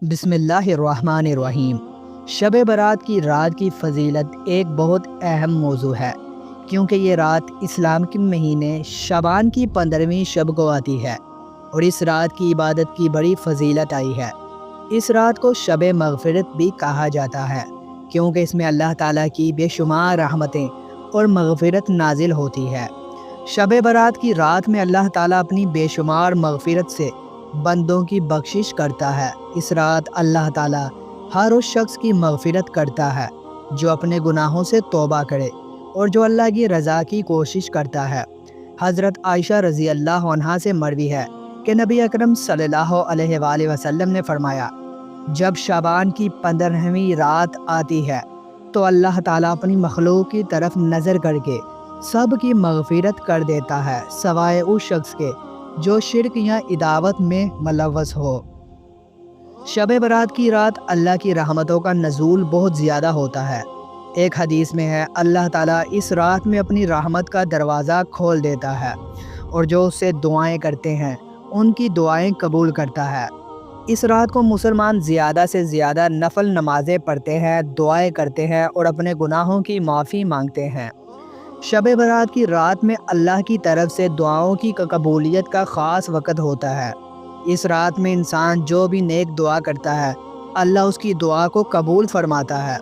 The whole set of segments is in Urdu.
بسم اللہ الرحمن الرحیم۔ شب برات کی رات کی فضیلت ایک بہت اہم موضوع ہے، کیونکہ یہ رات اسلام کے مہینے شعبان کی 15ویں شب کو آتی ہے اور اس رات کی عبادت کی بڑی فضیلت آئی ہے۔ اس رات کو شب مغفرت بھی کہا جاتا ہے، کیونکہ اس میں اللہ تعالیٰ کی بے شمار رحمتیں اور مغفرت نازل ہوتی ہے۔ شب برات کی رات میں اللہ تعالیٰ اپنی بے شمار مغفرت سے بندوں کی بخشش کرتا ہے۔ اس رات اللہ تعالیٰ ہر اس شخص کی مغفرت کرتا ہے جو اپنے گناہوں سے توبہ کرے اور جو اللہ کی رضا کی کوشش کرتا ہے۔ حضرت عائشہ رضی اللہ عنہا سے مروی ہے کہ نبی اکرم صلی اللہ علیہ وآلہ وسلم نے فرمایا، جب شعبان کی 15ویں رات آتی ہے تو اللہ تعالیٰ اپنی مخلوق کی طرف نظر کر کے سب کی مغفرت کر دیتا ہے، سوائے اس شخص کے جو شرک یا عداوت میں ملوث ہو۔ شب برات کی رات اللہ کی رحمتوں کا نزول بہت زیادہ ہوتا ہے۔ ایک حدیث میں ہے، اللہ تعالیٰ اس رات میں اپنی رحمت کا دروازہ کھول دیتا ہے اور جو اس سے دعائیں کرتے ہیں ان کی دعائیں قبول کرتا ہے۔ اس رات کو مسلمان زیادہ سے زیادہ نفل نمازیں پڑھتے ہیں، دعائیں کرتے ہیں اور اپنے گناہوں کی معافی مانگتے ہیں۔ شب برات کی رات میں اللہ کی طرف سے دعاؤں کی قبولیت کا خاص وقت ہوتا ہے۔ اس رات میں انسان جو بھی نیک دعا کرتا ہے اللہ اس کی دعا کو قبول فرماتا ہے۔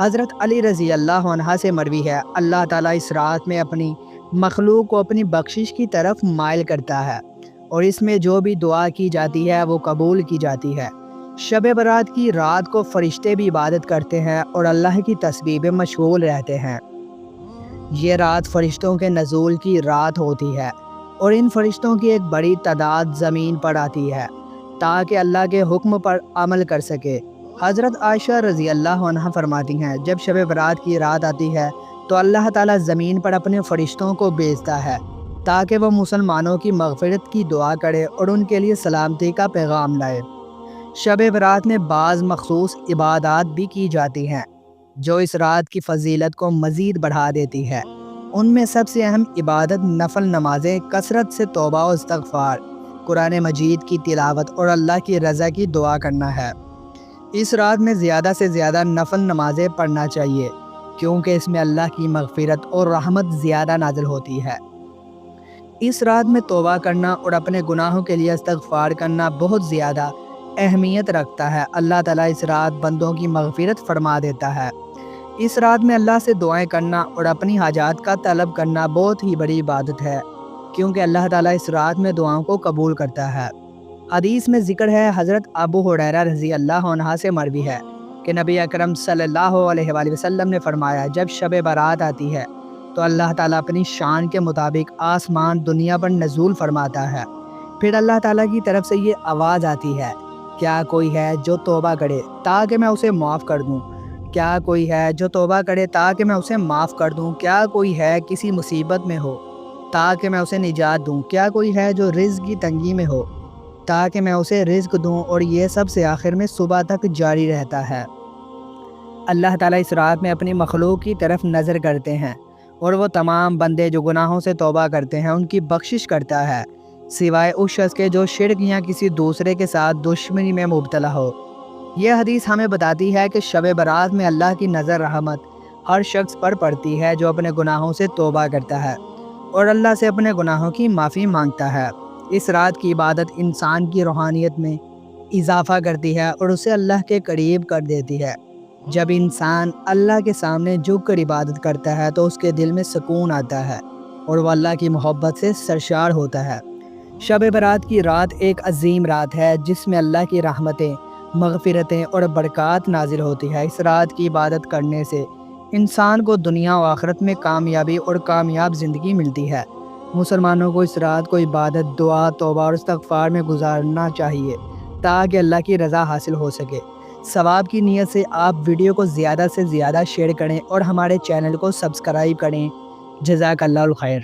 حضرت علی رضی اللہ عنہ سے مروی ہے، اللہ تعالیٰ اس رات میں اپنی مخلوق کو اپنی بخشش کی طرف مائل کرتا ہے اور اس میں جو بھی دعا کی جاتی ہے وہ قبول کی جاتی ہے۔ شب برات کی رات کو فرشتے بھی عبادت کرتے ہیں اور اللہ کی تسبیح میں مشغول رہتے ہیں۔ یہ رات فرشتوں کے نزول کی رات ہوتی ہے اور ان فرشتوں کی ایک بڑی تعداد زمین پر آتی ہے تاکہ اللہ کے حکم پر عمل کر سکے۔ حضرت عائشہ رضی اللہ عنہ فرماتی ہیں، جب شب برات کی رات آتی ہے تو اللہ تعالیٰ زمین پر اپنے فرشتوں کو بھیجتا ہے تاکہ وہ مسلمانوں کی مغفرت کی دعا کرے اور ان کے لیے سلامتی کا پیغام لائے۔ شب برات میں بعض مخصوص عبادات بھی کی جاتی ہیں جو اس رات کی فضیلت کو مزید بڑھا دیتی ہے۔ ان میں سب سے اہم عبادت نفل نمازیں، کثرت سے توبہ و استغفار، قرآن مجید کی تلاوت اور اللہ کی رضا کی دعا کرنا ہے۔ اس رات میں زیادہ سے زیادہ نفل نمازیں پڑھنا چاہیے، کیونکہ اس میں اللہ کی مغفرت اور رحمت زیادہ نازل ہوتی ہے۔ اس رات میں توبہ کرنا اور اپنے گناہوں کے لیے استغفار کرنا بہت زیادہ اہمیت رکھتا ہے۔ اللہ تعالیٰ اس رات بندوں کی مغفرت فرما دیتا ہے۔ اس رات میں اللہ سے دعائیں کرنا اور اپنی حاجات کا طلب کرنا بہت ہی بڑی عبادت ہے، کیونکہ اللہ تعالیٰ اس رات میں دعاؤں کو قبول کرتا ہے۔ حدیث میں ذکر ہے، حضرت ابو ہریرہ رضی اللہ عنہ سے مروی ہے کہ نبی اکرم صلی اللہ علیہ وآلہ وسلم نے فرمایا، جب شب برات آتی ہے تو اللہ تعالیٰ اپنی شان کے مطابق آسمان دنیا پر نزول فرماتا ہے۔ پھر اللہ تعالیٰ کی طرف سے یہ آواز آتی ہے، کیا کوئی ہے جو توبہ کرے تاکہ میں اسے معاف کر دوں؟ کیا کوئی ہے جو توبہ کرے تاکہ میں اسے معاف کر دوں؟ کیا کوئی ہے کسی مصیبت میں ہو تاکہ میں اسے نجات دوں؟ کیا کوئی ہے جو رزق کی تنگی میں ہو تاکہ میں اسے رزق دوں؟ اور یہ سب سے آخر میں صبح تک جاری رہتا ہے۔ اللہ تعالیٰ اس رات میں اپنی مخلوق کی طرف نظر کرتے ہیں اور وہ تمام بندے جو گناہوں سے توبہ کرتے ہیں ان کی بخشش کرتا ہے، سوائے اس شخص کے جو شرک یا کسی دوسرے کے ساتھ دشمنی میں مبتلا ہو۔ یہ حدیث ہمیں بتاتی ہے کہ شب برات میں اللہ کی نظر رحمت ہر شخص پر پڑتی ہے جو اپنے گناہوں سے توبہ کرتا ہے اور اللہ سے اپنے گناہوں کی معافی مانگتا ہے۔ اس رات کی عبادت انسان کی روحانیت میں اضافہ کرتی ہے اور اسے اللہ کے قریب کر دیتی ہے۔ جب انسان اللہ کے سامنے جھک کر عبادت کرتا ہے تو اس کے دل میں سکون آتا ہے اور وہ اللہ کی محبت سے سرشار ہوتا ہے۔ شب برات کی رات ایک عظیم رات ہے جس میں اللہ کی رحمتیں، مغفرتیں اور برکات نازل ہوتی ہے۔ اس رات کی عبادت کرنے سے انسان کو دنیا و آخرت میں کامیابی اور کامیاب زندگی ملتی ہے۔ مسلمانوں کو اس رات کو عبادت، دعا، توبہ اور استغفار میں گزارنا چاہیے تاکہ اللہ کی رضا حاصل ہو سکے۔ ثواب کی نیت سے آپ ویڈیو کو زیادہ سے زیادہ شیئر کریں اور ہمارے چینل کو سبسکرائب کریں۔ جزاک اللہ الخیر۔